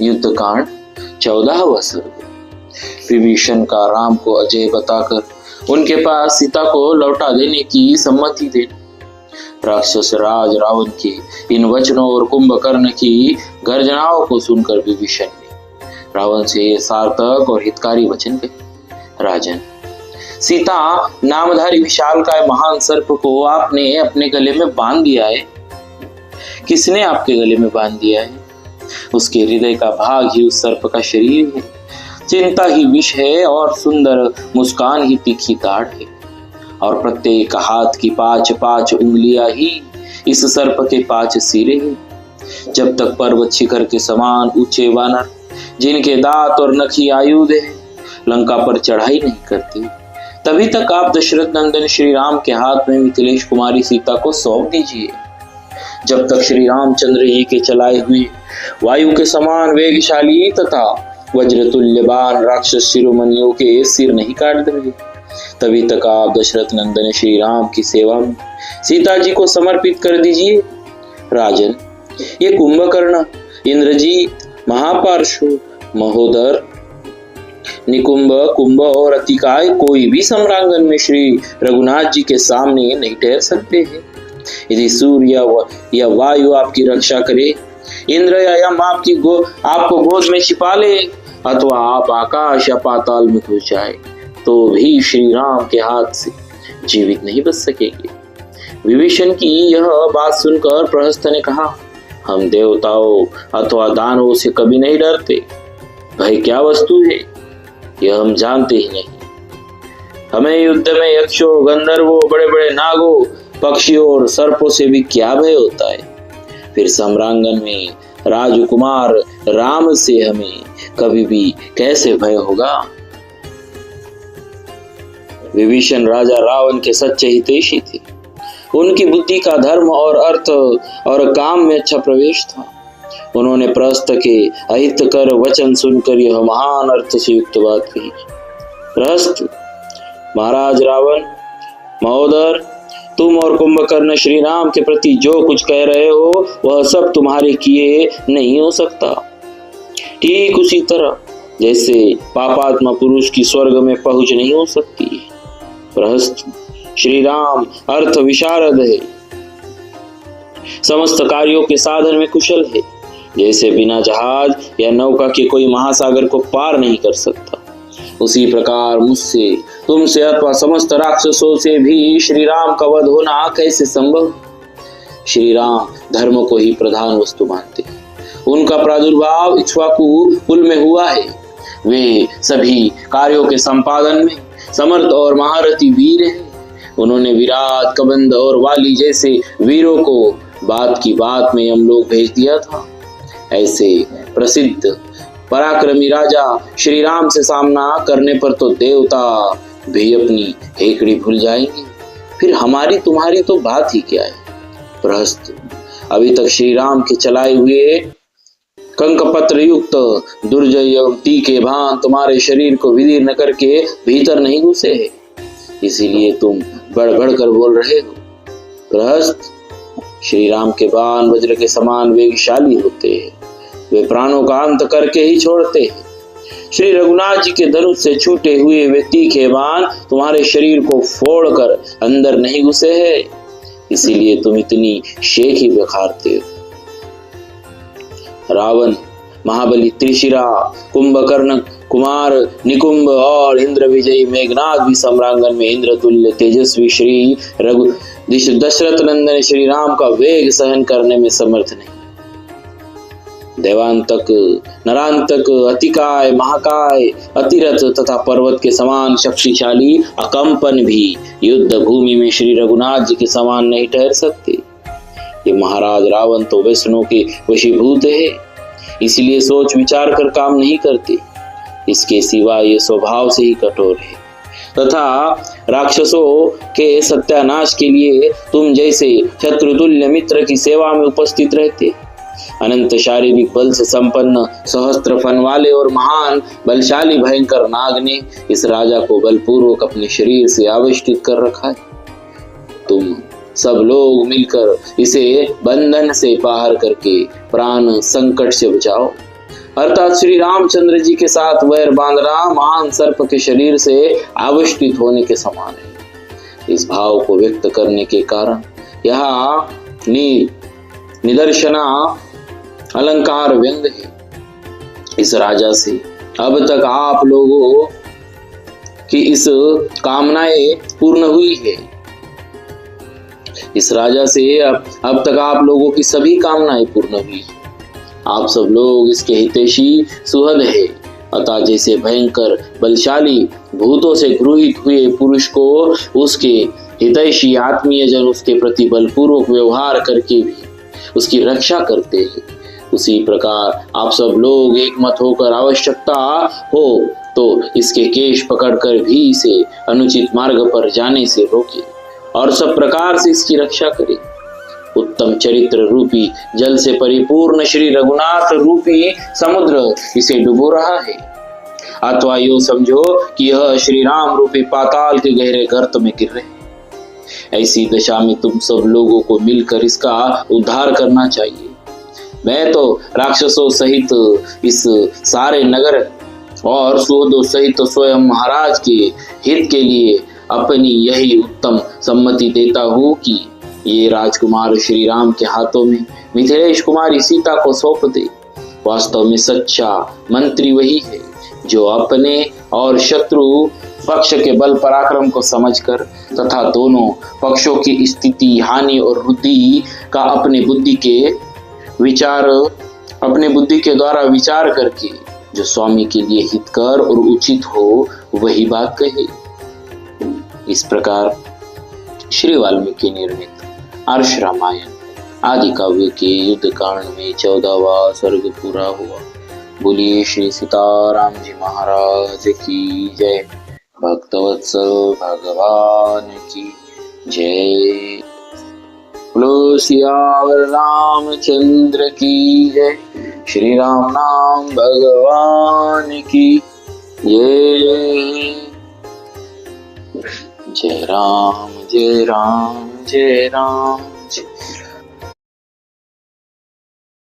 युद्ध कांड 14वां सर्ग। विभीषण का राम को अजय बताकर उनके पास सीता को लौटा देने की सम्मति देना। राक्षस राज रावण के इन वचनों और कुंभकर्ण की गर्जनाओं को सुनकर विभीषण ने रावण से सार्थक और हितकारी वचन कहे। राजन, सीता नामधारी विशालकाय महान सर्प को आपने अपने गले में बांध दिया है। किसने आपके गले में बांध दिया है? उसके हृदय का भाग ही उस सर्प का शरीर है। चिंता ही विष है और सुंदर मुस्कान ही तीखी दाढ़ है, और प्रत्येक हाथ की 5-5 उंगलियां ही इस सर्प के 5 सिरे हैं। जब तक पर्वत शिखर के समान ऊंचे वानर जिनके दांत और नखी आयुध है लंका पर चढ़ाई नहीं करती, तभी तक आप दशरथ नंदन श्री राम के हाथ में मिथिलेश कुमारी सीता को सौंप दीजिए। जब तक श्री रामचंद्र जी के चलाए हुए वायु के समान वेगशाली तथा वज्रतुल्य बाण राक्षस शिरोमणियों के सिर नहीं काट देंगे, तभी तक आप दशरथ नंदन श्री राम की सेवा में सीता जी को समर्पित कर दीजिए। राजन, ये कुंभकर्ण, इंद्रजीत, महापार्श्व, महोदर, निकुंभ, कुंभ और अतिकाय कोई भी सम्रांगन में श्री रघुनाथ जी के सामने नहीं ठहर सकते हैं। यदि सूर्य या वायु आपकी रक्षा करे, इंद्र या यम आपको गोद में छिपा ले, अथवा आप आकाश या पाताल में घुस जाए, तो भी श्री राम के हाथ से जीवित नहीं बच सकेंगे। विभीषण की यह बात सुनकर प्रहस्त ने कहा, हम देवताओं अथवा दानवों से कभी नहीं डरते। भय क्या वस्तु है यह हम जानते ही नहीं। हमें युद्ध में यक्षों, गंधर्वों, बड़े बड़े नागों, पक्षियों और सर्पों से भी क्या भय होता है। फिर सम्रांगन में राजकुमार राम से हमें कभी भी कैसे भय होगा। विभीषण राजा रावण के सच्चे हितैषी थे। उनकी बुद्धि का धर्म और अर्थ और काम में अच्छा प्रवेश था। उन्होंने प्रहस्त के अहितकर वचन सुनकर यह महान अर्थ से युक्त बात कही। प्रहस्त, महाराज रावण, महोदर, तुम और कुंभकर्ण श्री राम के प्रति जो कुछ कह रहे हो वह सब तुम्हारे किए नहीं हो सकता। ठीक उसी तरह जैसे पापात्मा पुरुष की स्वर्ग में पहुंच नहीं हो सकती। प्रहस्त, श्री राम अर्थ विशारद है, समस्त कार्यों के साधन में कुशल है। जैसे बिना जहाज या नौका के कोई महासागर को पार नहीं कर सकता, उसी प्रकार मुझसे, तुमसे अथवा समस्त राक्षसों से भी श्री राम का वध होना कैसे संभव? श्री राम धर्म को ही प्रधान वस्तु मानते हैं। उनका प्रादुर्भाव इक्ष्वाकु कुल में हुआ है। वे सभी कार्यों के संपादन में समर्थ और महारथी वीर हैं। उन्होंने विराट, कबंध और वाली जैसे वीरों को बात की बात में यमलोक भेज दिया था। ऐसे प्रसिद्ध पराक्रमी राजा श्री राम से सामना करने पर तो देवता भी अपनी हेकड़ी भूल जाएंगे। फिर हमारी तुम्हारी तो बात ही क्या है। प्रहस्त, अभी तक श्री राम के चलाए हुए कंकपत्र युक्त दुर्जय एवं तीखे बाण तुम्हारे शरीर को विदीर्ण करके भीतर नहीं घुसे हैं, इसीलिए तुम बढ़ बढ़ कर बोल रहे हो। प्रहस्त, श्री राम के बाण वज्र के समान वेगशाली होते हैं। वे प्राणों का अंत करके ही छोड़ते हैं। श्री रघुनाथ जी के धनुष से छूटे हुए वे तीखे बाण तुम्हारे शरीर को फोड़कर अंदर नहीं घुसे हैं, इसीलिए तुम इतनी शेख ही बखारते हो। रावण, महाबली त्रिशिरा, कुंभकर्ण, कुमार, निकुंभ और इंद्र विजयी मेघनाथ भी सम्रांगन में इंद्र तुल्य तेजस्वी श्री दशरथ नंदन श्री राम का वेग सहन करने में समर्थ नहीं। देवांतक, नरांतक, अतिकाय, महाकाय, अतिरथ तथा पर्वत के समान शक्तिशाली अकंपन भी युद्ध भूमि में श्री रघुनाथ जी के समान नहीं ठहर सकते। ये महाराज रावण तो वैष्णव के वशीभूत है, इसलिए सोच विचार कर काम नहीं करते। इसके सिवा ये स्वभाव से ही कठोर है तथा राक्षसों के सत्यानाश के लिए तुम जैसे शत्रुतुल्य मित्र की सेवा में उपस्थित रहते। अनंत शारीरिक बल से संपन्न सहस्त्र फन वाले और महान बलशाली भयंकर नाग ने इस राजा को बलपूर्वक अपने शरीर से आविष्टित कर रखा है। तुम सब लोग मिलकर इसे बंधन से बाहर करके प्राण संकट से बचाओ। अर्थात श्री रामचंद्र जी के साथ वैर बांधना महान सर्प के शरीर से आविष्कृत होने के समान है। इस भाव को व्यक्त करने के कारण यहाँ निदर्शना अलंकार व्यंग है। इस राजा से अब तक आप लोगों की इस कामनाएं पूर्ण हुई है। इस राजा से अब तक आप लोगों की सभी कामनाएं पूर्ण हुई। आप सब लोग इसके हितैषी सुहृद है। अतः जैसे भयंकर बलशाली भूतों से गृहीत हुए पुरुष को उसके हितैषी आत्मीय जन उसके प्रति बलपूर्वक व्यवहार करके भी उसकी रक्षा करते हैं, उसी प्रकार आप सब लोग एक मत होकर आवश्यकता हो तो इसके केश पकड़कर भी इसे अनुचित मार्ग पर जाने से रोके और सब प्रकार से इसकी रक्षा करे। उत्तम चरित्र रूपी जल से परिपूर्ण श्री रघुनाथ रूपी समुद्र इसे डुबो रहा है, अथवा यो समझो कि यह श्री राम रूपी पाताल के गहरे गर्त में गिर रहे। ऐसी दशा में तुम सब लोगों को मिलकर इसका उद्धार करना चाहिए। मैं तो राक्षसों सहित इस सारे नगर और सुहृदों सहित स्वयं महाराज के हित के लिए अपनी यही उत्तम सम्मति देता हूँ कि ये राजकुमार श्री राम के हाथों में मिथिलेश कुमारी सीता को सौंप दे। वास्तव में सच्चा मंत्री वही है जो अपने और शत्रु पक्ष के बल पराक्रम को समझकर तथा दोनों पक्षों की स्थिति हानि और वृद्धि का अपने बुद्धि के द्वारा विचार करके जो स्वामी के लिए हितकर और उचित हो वही बात कहे। इस प्रकार श्री वाल्मीकि निर्मित आर्ष रामायण आदि काव्य के युद्ध कांड में 14वां सर्ग पूरा हुआ। बोलिए श्री सीताराम जी महाराज की जय। भक्तवत्सल भगवान की जय। बोलो सियावर रामचंद्र की जय। श्री राम नाम भगवान की जय। जय राम जय राम जय राम।